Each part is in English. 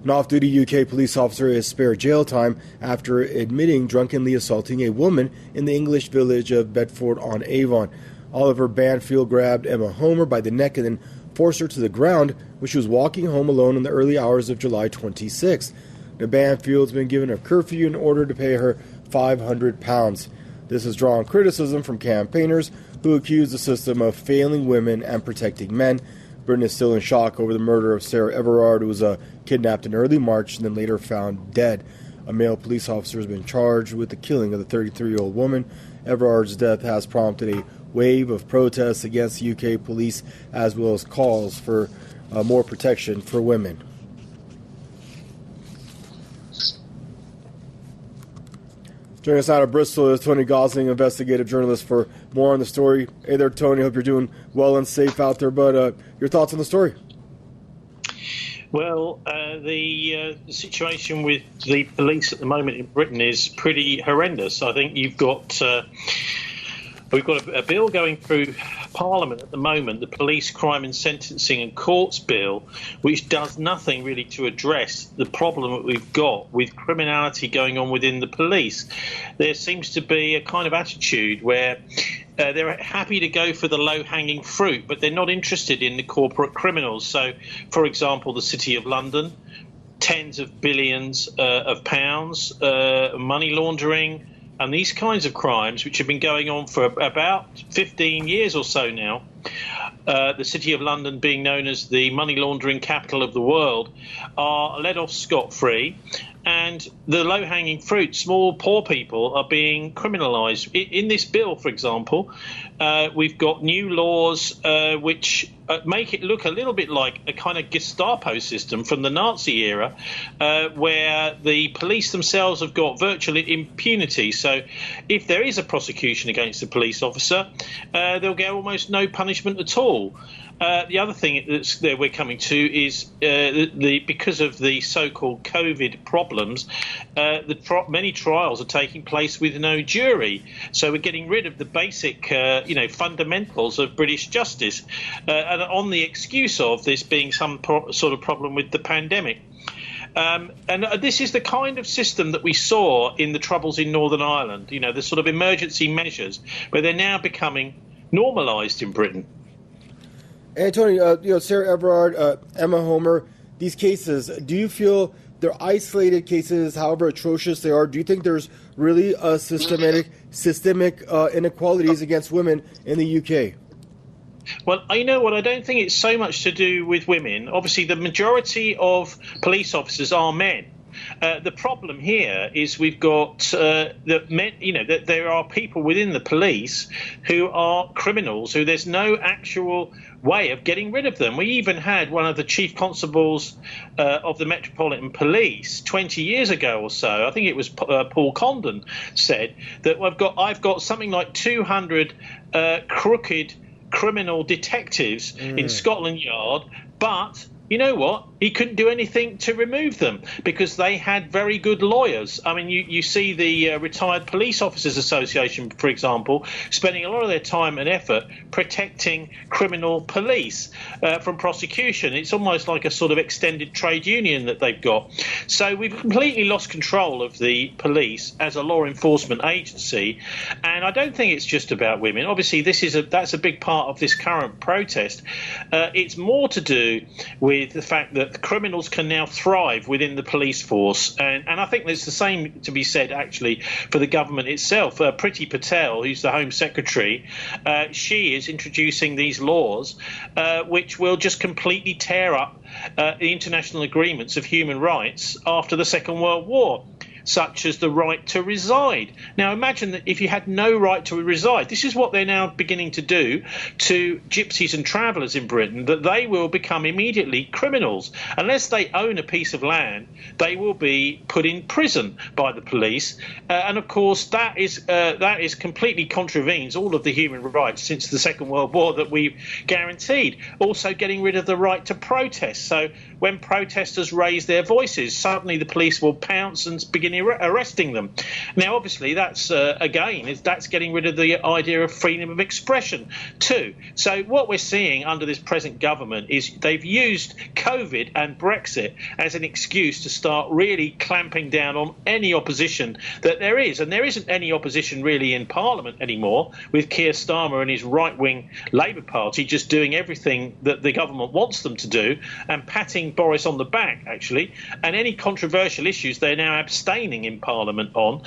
An off-duty UK police officer is spared jail time after admitting drunkenly assaulting a woman in the English village of Bedford-on-Avon. Oliver Banfield grabbed Emma Homer by the neck and then forced her to the ground when she was walking home alone in the early hours of July 26. Now, Banfield's been given a curfew in order to pay her £500. This has drawn criticism from campaigners who accuse the system of failing women and protecting men. Britain is still in shock over the murder of Sarah Everard, who was kidnapped in early March and then later found dead. A male police officer has been charged with the killing of the 33-year-old woman. Everard's death has prompted a wave of protests against UK police, as well as calls for more protection for women. Joining us out of Bristol is Tony Gosling, investigative journalist, for more on the story. Hey there, Tony. Hope you're doing well and safe out there. But your thoughts on the story? Well, the situation with the police at the moment in Britain is pretty horrendous. I think we've got a bill going through Parliament at the moment, the Police, Crime and Sentencing and Courts Bill, which does nothing really to address the problem that we've got with criminality going on within the police. There seems to be a kind of attitude where they're happy to go for the low-hanging fruit, but they're not interested in the corporate criminals. So, for example, the City of London, tens of billions of pounds, money laundering, and these kinds of crimes, which have been going on for about 15 years or so now, the City of London being known as the money laundering capital of the world, are let off scot-free. And the low-hanging fruit, small, poor people, are being criminalised. In this bill, for example, we've got new laws which make it look a little bit like a kind of Gestapo system from the Nazi era, where the police themselves have got virtual impunity. So if there is a prosecution against a police officer, they'll get almost no punishment at all. The other thing that we're coming to is because of the so-called COVID problems, many trials are taking place with no jury. So we're getting rid of the basic, fundamentals of British justice, and on the excuse of this being some sort of problem with the pandemic. And this is the kind of system that we saw in the Troubles in Northern Ireland, the sort of emergency measures, but they're now becoming normalised in Britain. And Tony, Sarah Everard, Emma Homer, these cases, do you feel they're isolated cases, however atrocious they are? Do you think there's really a systemic inequalities against women in the UK? Well, you know what? I don't think it's so much to do with women. Obviously, the majority of police officers are men. The problem here is we've got that there are people within the police who are criminals, who there's no actual way of getting rid of them. We even had one of the chief constables of the Metropolitan Police 20 years ago or so, I think it was Paul Condon, said that I've got something like 200 crooked criminal detectives in Scotland Yard, but you know what? He couldn't do anything to remove them because they had very good lawyers. I mean, you see the Retired Police Officers Association, for example, spending a lot of their time and effort protecting criminal police from prosecution. It's almost like a sort of extended trade union that they've got. So we've completely lost control of the police as a law enforcement agency. And I don't think it's just about women. Obviously, that's a big part of this current protest. It's more to do with the fact that criminals can now thrive within the police force. And I think there's the same to be said, actually, for the government itself. Priti Patel, who's the Home Secretary, she is introducing these laws which will just completely tear up the international agreements of human rights after the Second World War, such as the right to reside. Now, imagine that if you had no right to reside, this is what they're now beginning to do to gypsies and travellers in Britain, that they will become immediately criminals. Unless they own a piece of land, they will be put in prison by the police. And of course, that is completely contravenes all of the human rights since the Second World War that we've guaranteed. Also getting rid of the right to protest. So when protesters raise their voices, suddenly the police will pounce and begin arresting them. Now, obviously, that's that's getting rid of the idea of freedom of expression too. So what we're seeing under this present government is they've used COVID and Brexit as an excuse to start really clamping down on any opposition that there is. And there isn't any opposition really in Parliament anymore, with Keir Starmer and his right-wing Labour Party just doing everything that the government wants them to do and patting Boris on the back, actually. And any controversial issues they're now abstaining in Parliament on.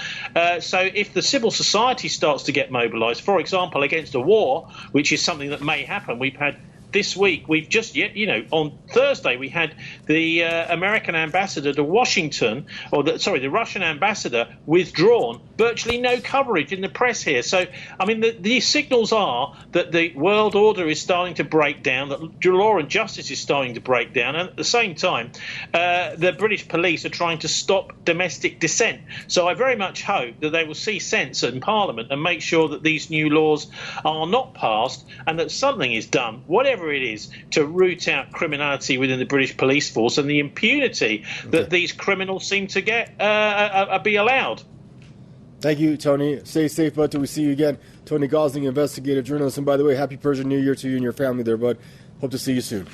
So if the civil society starts to get mobilised, for example, against a war, which is something that may happen, we've had this week, we've just, on Thursday, we had the American ambassador to Washington, the Russian ambassador withdrawn. Virtually no coverage in the press here. So, I mean, the signals are that the world order is starting to break down, that law and justice is starting to break down, and at the same time, the British police are trying to stop domestic dissent. So I very much hope that they will see sense in Parliament and make sure that these new laws are not passed and that something is done, whatever it is, to root out criminality within the British police force and the impunity that these criminals seem to get be allowed. Thank you, Tony. Stay safe, bud, till we see you again. Tony Gosling, investigative journalist. And by the way, happy Persian New Year to you and your family there, bud. Hope to see you soon.